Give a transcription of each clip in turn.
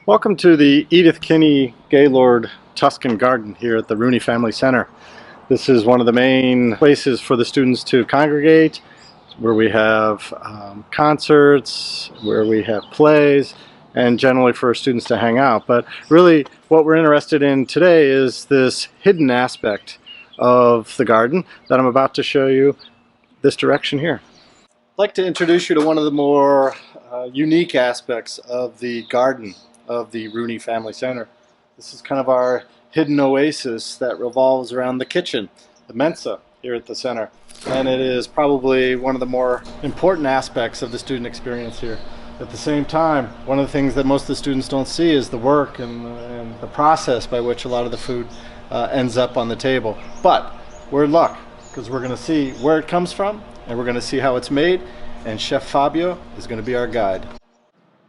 Welcome to the Edith Kinney Gaylord Tuscan Garden here at the Rooney Family Center. This is one of the main places for the students to congregate, where we have concerts, where we have plays, and generally for students to hang out. But really what we're interested in today is this hidden aspect of the garden that I'm about to show you this direction here. I'd like to introduce you to one of the more unique aspects of the garden of the Rooney Family Center. This is kind of our hidden oasis that revolves around the kitchen, the Mensa here at the center. And it is probably one of the more important aspects of the student experience here. At the same time, one of the things that most of the students don't see is the work and the process by which a lot of the food ends up on the table. But we're in luck, because we're going to see where it comes from, and we're going to see how it's made, and Chef Fabio is going to be our guide.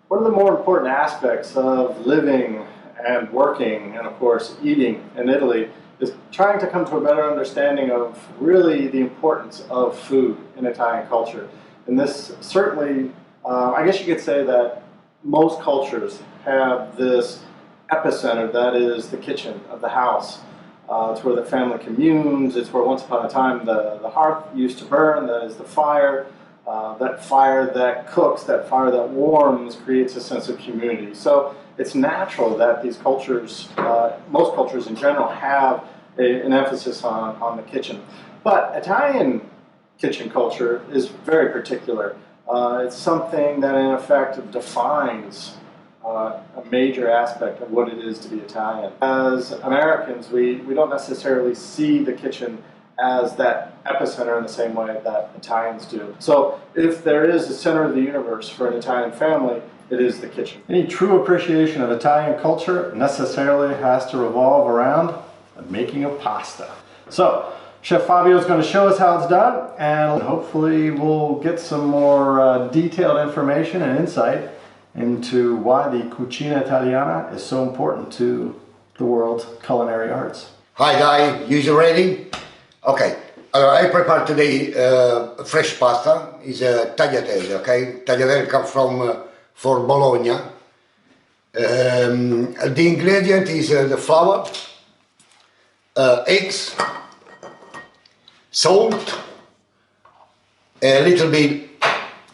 One of the more important aspects of living and working, and of course eating in Italy, is trying to come to a better understanding of really the importance of food in Italian culture. And this certainly, I guess you could say that most cultures have this epicenter that is the kitchen of the house. It's where the family communes, it's where once upon a time the hearth used to burn, that is the fire. That fire that cooks, that fire that warms, creates a sense of community. So it's natural that these cultures, most cultures in general, have an emphasis on the kitchen. But Italian kitchen culture is very particular. It's something that in effect defines a major aspect of what it is to be Italian. As Americans, we don't necessarily see the kitchen as that epicenter in the same way that Italians do. So if there is a center of the universe for an Italian family, it is the kitchen. Any true appreciation of Italian culture necessarily has to revolve around the making of pasta. So Chef Fabio is going to show us how it's done, and hopefully we'll get some more detailed information and insight into why the cucina italiana is so important to the world's culinary arts. Hi guys, you ready? Okay, I prepared today fresh pasta. It's a tagliatelle, okay? Tagliatelle comes from Bologna. The ingredient is the flour, eggs, salt, a little bit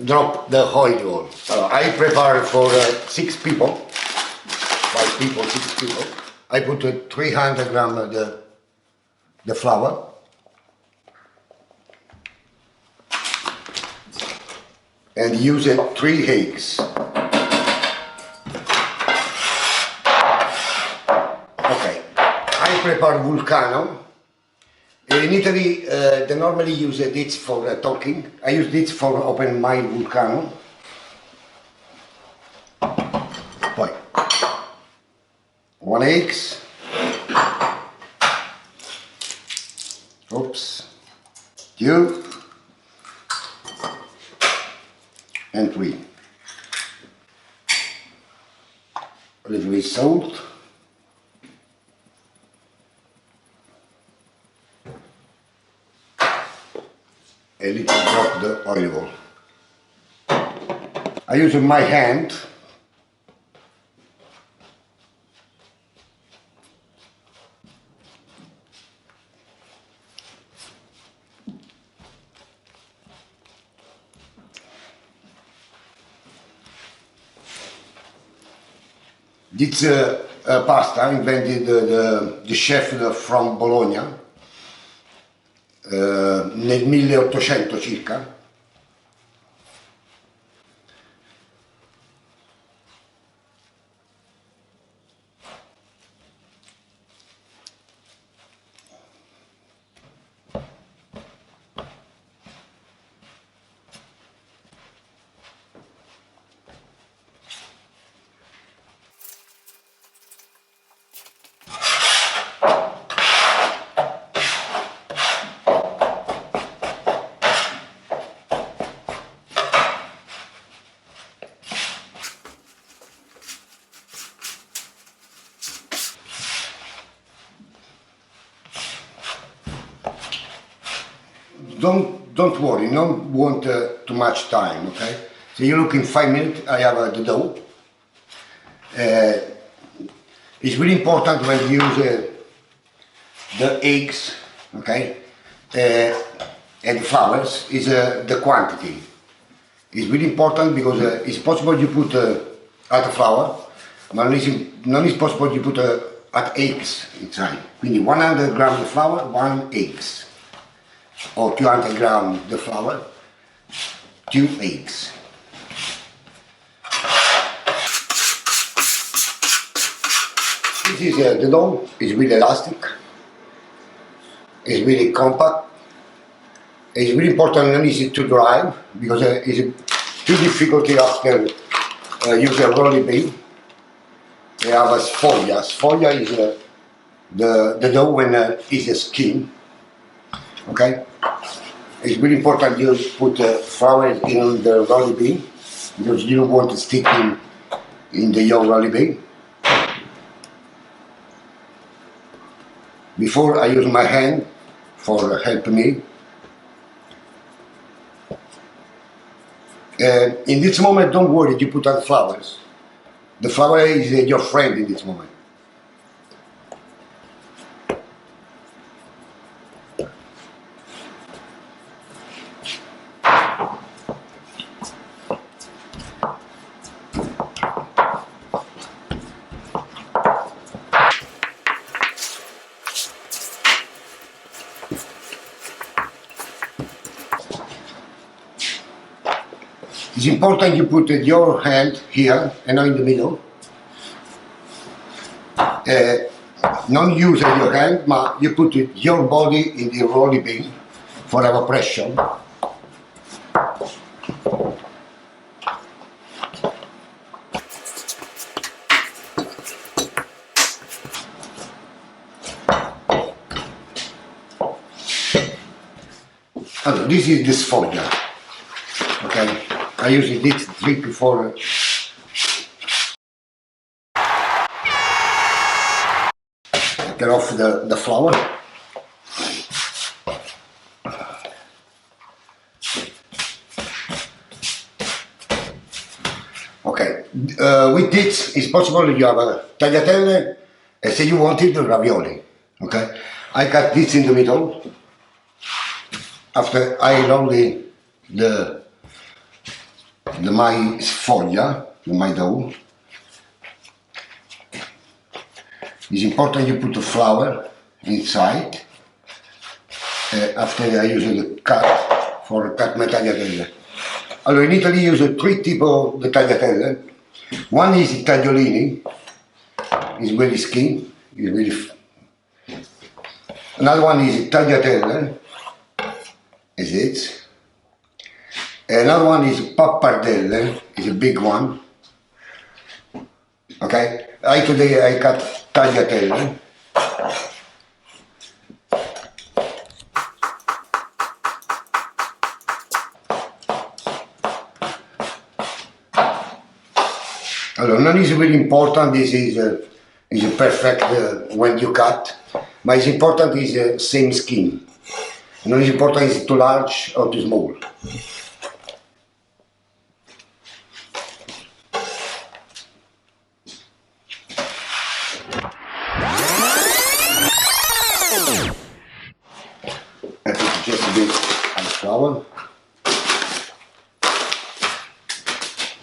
drop the olive oil. I prepare for 6 people, 5 people, 6 people. I put 300 grams of the flour. And use 3 eggs. Okay, I prepare volcano. In Italy, they normally use this for talking. I use this for open my volcano. Poi 1 egg. Oops. 2. And 3. A little bit salt. A little drop the olive oil. I use my hand. This pasta invented the chef from Bologna nel 1800 circa. Don't worry, don't want too much time, okay? So you look in 5 minutes, I have the dough. It's really important when you use the eggs, okay, and flowers, is the quantity. It's really important because it's possible you put at flour, ma non è possible you put at eggs inside. Quindi 100 gram di flour, 1 eggs. Or 200 gram di flour, 2 eggs. This is the dough. It's really elastic. It's really compact. It's really important and easy to dry because it's too difficult after use a rolling pin. We have a sfoglia. Sfoglia is the dough when it's a skin. Okay. It's really important you put flour in the rolling pin because you don't want to stick in the your rolling pin. Before I use my hand for help me. In this moment, don't worry, you put out flowers. The flower is your friend in this moment. It's important you put your hand here and not in the middle. Non use your hand, but you put your body in the rolling pin for our pressure. Allora, this is the sfoglia. Okay. I usually did drip before get off the flour. Okay, with this it's possible you have a tagliatelle and say you wanted ravioli. Okay, I cut this in the middle. After I roll my sfoglia, my dough. It's important you put the flour inside. After I use the cut for cut my tagliatelle. Allora, in Italy use 3 types di tagliatelle. One is tagliolini, is really skin, is really. Another one is tagliatelle, is it. Another one is pappardelle, is a big one. Okay, today I cut tagliatelle. Allora, non is really important, this is perfect when you cut, but it's important is same skin. Non is important is too large or too small. I put just a bit of flour.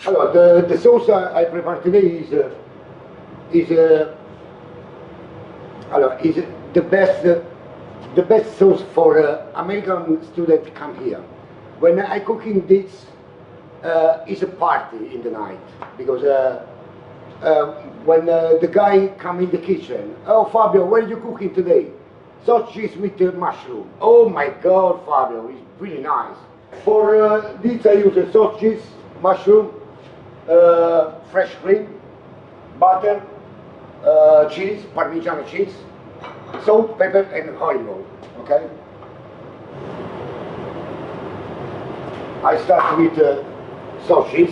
Allora, the sauce I prepare today is the best sauce for American students come here. When I cooking this, it's a party in the night because when the guy come in the kitchen, oh Fabio, what are you cooking today? Sausage with mushroom. Oh my God, Fabio, it's really nice. For this I use a sausage, mushroom, fresh cream, butter, cheese, Parmigiano cheese, salt, pepper, and olive oil. Okay. I start with sausage.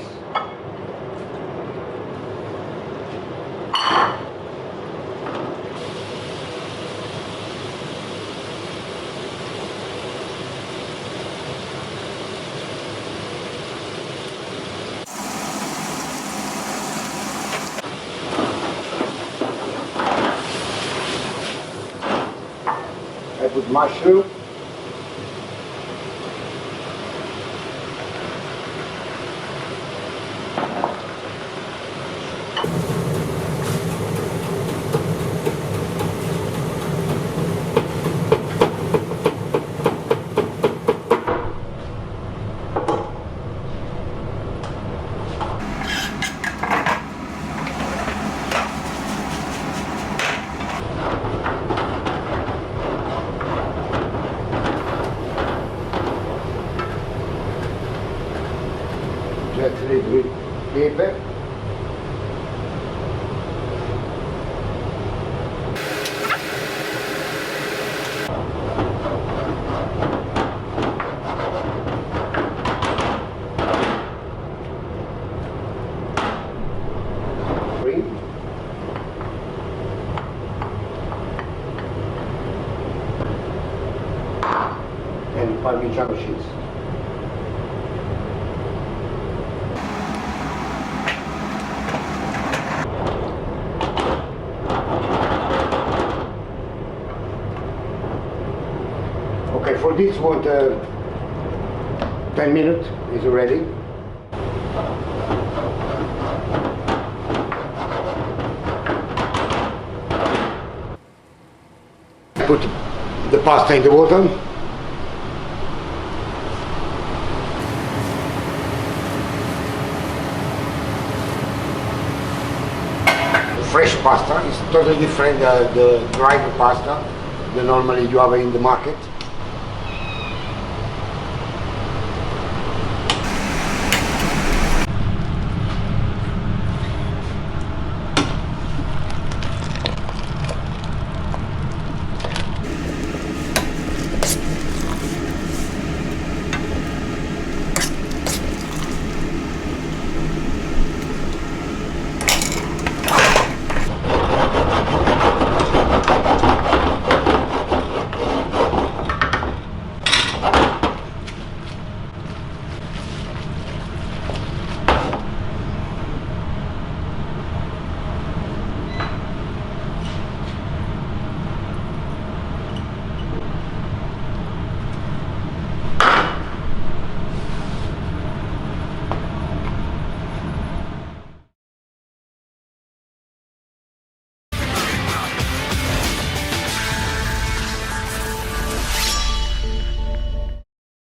mushroom. Just a little bit pepper. Cream. And Parmigiano cheese. Okay, for this one, 10 minutes is ready. Put the pasta in the water. Fresh pasta is totally different the dried pasta that normally you have in the market.